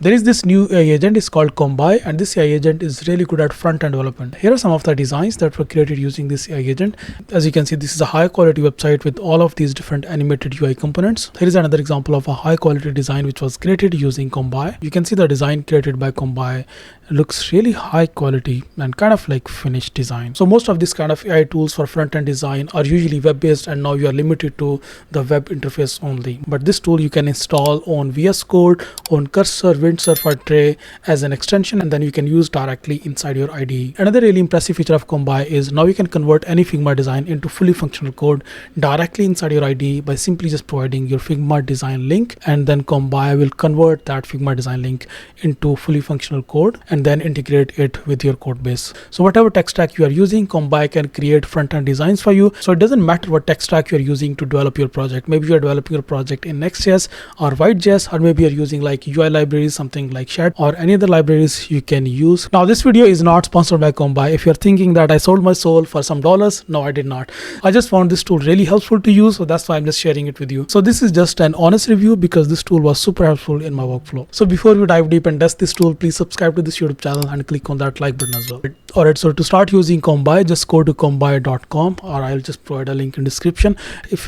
There is this new AI agent, it's called Kombai, and this AI agent is really good at front-end development. Here are some of the designs that were created using this AI agent. As you can see, this is a high quality website with all of these different animated UI components. Here is another example of a high quality design which was created using Kombai. You can see the design created by Kombai looks really high quality and kind of like finished design. So most of these kind of AI tools for front-end design are usually web-based, and now you are limited to the web interface only. But this tool you can install on VS Code, on Cursor, Windsurf or Tray as an extension, and then you can use directly inside your IDE. Another really impressive feature of Kombai is now you can convert any Figma design into fully functional code directly inside your IDE by simply just providing your Figma design link, and then Kombai will convert that Figma design link into fully functional code and then integrate it with your code base. So whatever tech stack you are using, Kombai can create front-end designs for you. So it doesn't matter what tech stack you are using to develop your project. Maybe you are developing your project in Next.js or White.js, or maybe you're using like UI libraries, something like Shed or any other libraries you can use. Now this video is not sponsored by Kombai. If you're thinking that I sold my soul for some dollars, no, I did not. I just found this tool really helpful to use, so that's why I'm just sharing it with you. So this is just an honest review because this tool was super helpful in my workflow. So before we dive deep and test this tool, please subscribe to this YouTube channel and click on that like button as well. Alright, so to start using Kombai, just go to kombai.com, or I'll just provide a link in description.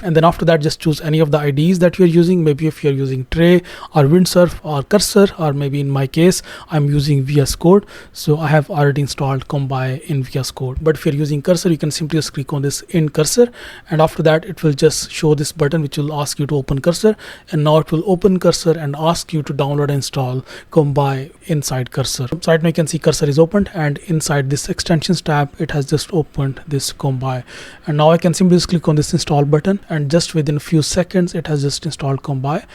And then after that, just choose any of the IDs that you're using. Maybe if you're using Tray or Windsurf or Cursor, or maybe in my case, I'm using VS Code. So I have already installed Kombai in VS Code. But if you're using Cursor, you can simply just click on this in Cursor, and after that, it will just show this button which will ask you to open Cursor, and now it will open Cursor and ask you to download and install Kombai inside Cursor. So right now you can see Cursor is opened, and inside this extensions tab, it has just opened this Kombai. And now I can simply just click on this install button, and just within a few seconds, it has just installed Kombai.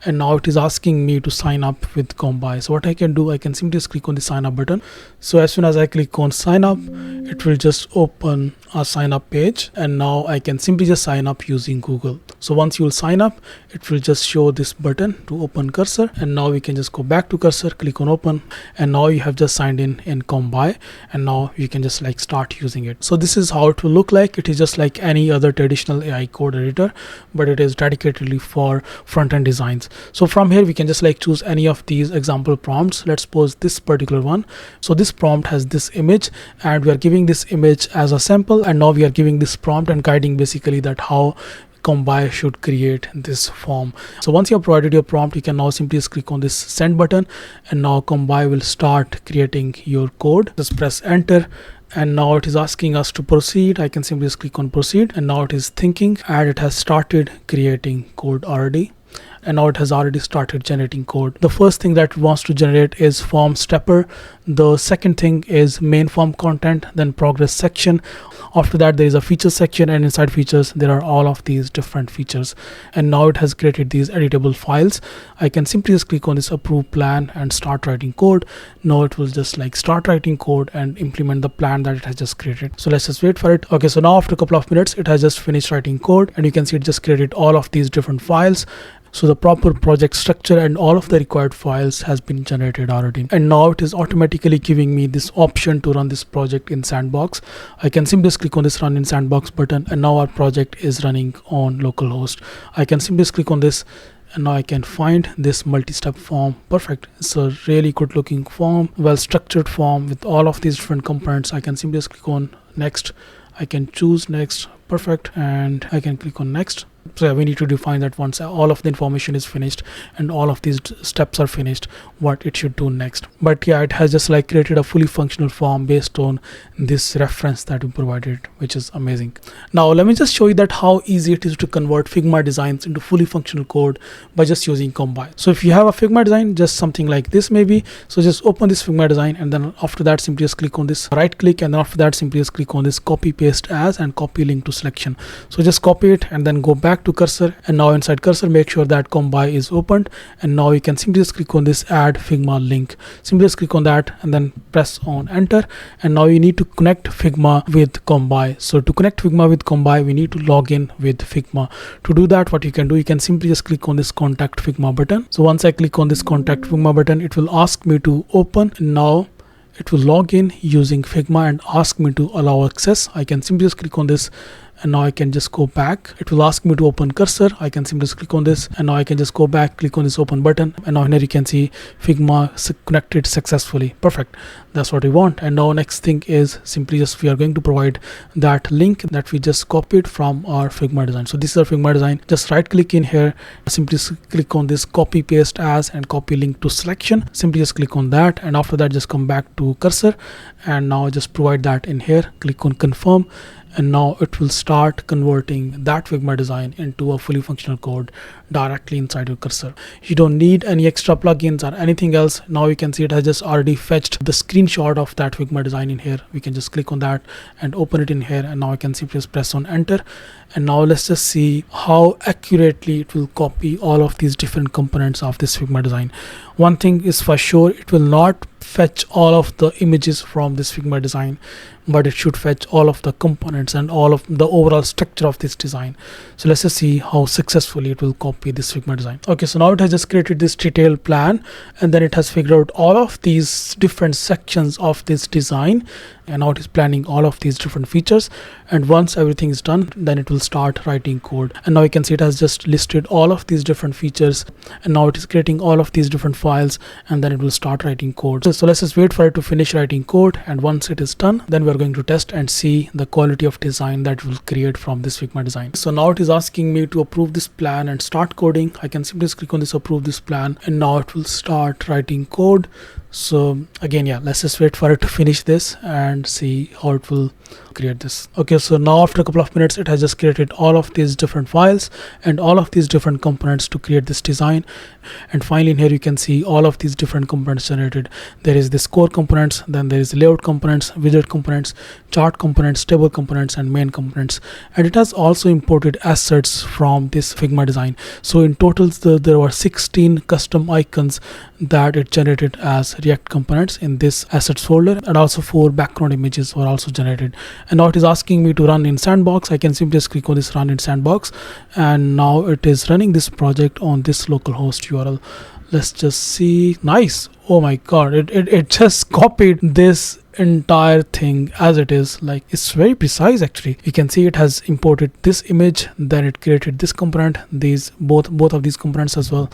And now it is asking me to sign up with Kombai. So what I can do, I can simply just click on the sign up button. So as soon as I click on sign up, it will just open a sign up page, and now I can simply just sign up using Google. So once you will sign up, it will just show this button to open Cursor, and now we can just go back to Cursor, click on open, and now you have just signed in Kombai, and now you can just like start using it. So this is how it will look like. It is just like any other traditional AI code editor, but it is dedicatedly for front-end designs. So from here we can just like choose any of these example prompts. Let's suppose this particular one. So this prompt has this image, and we are giving this image as a sample, and now we are giving this prompt and guiding basically that how Kombai should create this form. So once you have provided your prompt, you can now simply just click on this send button, and now Kombai will start creating your code. Just press enter, and now it is asking us to proceed. I can simply just click on proceed, and now it is thinking, and it has started creating code already. And now it has already started generating code. The first thing that it wants to generate is form stepper. The second thing is main form content, then progress section. After that, there is a feature section, and inside features, there are all of these different features. And now it has created these editable files. I can simply just click on this approve plan and start writing code. Now it will just like start writing code and implement the plan that it has just created. So let's just wait for it. Okay, so now after a couple of minutes, it has just finished writing code, and you can see it just created all of these different files. So the proper project structure and all of the required files has been generated already. And now it is automatically giving me this option to run this project in Sandbox. I can simply just click on this run in Sandbox button, and now our project is running on localhost. I can simply just click on this, and now I can find this multi-step form. Perfect. It's a really good looking form, well structured form with all of these different components. I can simply just click on next. I can choose next. Perfect. And I can click on next. So we need to define that once all of the information is finished and all of these steps are finished, what it should do next. But yeah, it has just like created a fully functional form based on this reference that we provided, which is amazing. Now let me just show you that how easy it is to convert Figma designs into fully functional code by just using Kombai. So if you have a Figma design, just something like this maybe, so just open this Figma design, and then after that simply just click on this right click, and then after that simply just click on this copy paste as and copy link to selection. So just copy it and then go back to Cursor, and now inside Cursor make sure that Kombai is opened, and now you can simply just click on this add Figma link. Simply just click on that and then press on enter, and now you need to connect Figma with Kombai. So to connect Figma with Kombai, we need to log in with Figma. To do that, what you can do, you can simply just click on this contact Figma button. So once I click on this contact Figma button, it will ask me to open. Now it will log in using Figma and ask me to allow access. I can simply just click on this and now I can just go back. It will ask me to open cursor. I can simply just click on this, and now I can just go back, click on this open button, and now here you can see Figma connected successfully. Perfect. That's what we want. And now next thing is simply just we are going to provide that link that we just copied from our Figma design. So this is our Figma design. Just right click in here, simply click on this copy paste as and copy link to selection. Simply just click on that, and after that just come back to cursor, and now just provide that in here. Click on confirm, and now it will start converting that Figma design into a fully functional code directly inside your cursor. You don't need any extra plugins or anything else. Now you can see it has just already fetched the screenshot of that Figma design in here. We can just click on that and open it in here, and now I can simply just press on enter. And now let's just see how accurately it will copy all of these different components of this Figma design. One thing is for sure, it will not fetch all of the images from this Figma design, but it should fetch all of the components and all of the overall structure of this design. So let's just see how successfully it will copy this Figma design. Okay, so now it has just created this detailed plan, and then it has figured out all of these different sections of this design, and now it is planning all of these different features. And once everything is done, then it will start writing code. And now you can see it has just listed all of these different features, and now it is creating all of these different files, and then it will start writing code. So let's just wait for it to finish writing code, and once it is done, then we are going to test and see the quality of design that will create from this Figma design. So now it is asking me to approve this plan and start coding. I can simply just click on this approve this plan, and now it will start writing code. So again, yeah, let's just wait for it to finish this and see how it will create this. Okay, so now after a couple of minutes, it has just created all of these different files and all of these different components to create this design. And finally in here you can see all of these different components generated. There is this core components, then there is layout components, widget components, chart components, table components, and main components. And it has also imported assets from this Figma design. So in total there were 16 custom icons that it generated as React components in this assets folder, and also 4 background images were also generated. And now it is asking me to run in sandbox. I can simply just click on this run in sandbox, and now it is running this project on this localhost URL. Let's just see. Nice. Oh my god, it just copied this entire thing as it is. Like, it's very precise actually. You can see it has imported this image, then it created this component, these both of these components as well,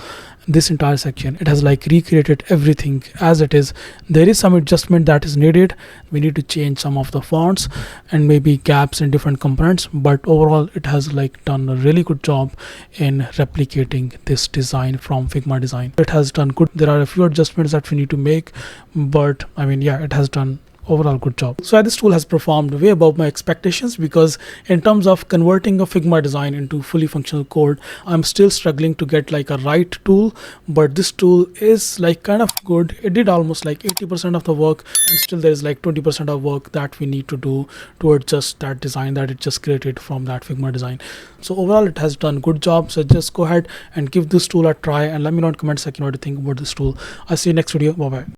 this entire section. It has like recreated everything as it is. There is some adjustment that is needed. We need to change some of the fonts and maybe gaps in different components, but overall it has like done a really good job in replicating this design from Figma design. It has done good. There are a few adjustments that we need to make, but I mean, yeah, it has done overall good job. So this tool has performed way above my expectations, because in terms of converting a Figma design into fully functional code, I'm still struggling to get like a right tool, but this tool is like kind of good. It did almost like 80% of the work, and still there is like 20% of work that we need to do to adjust that design that it just created from that Figma design. So overall it has done good job. So just go ahead and give this tool a try, and let me know in comment section what you think about this tool. I'll see you next video. Bye bye.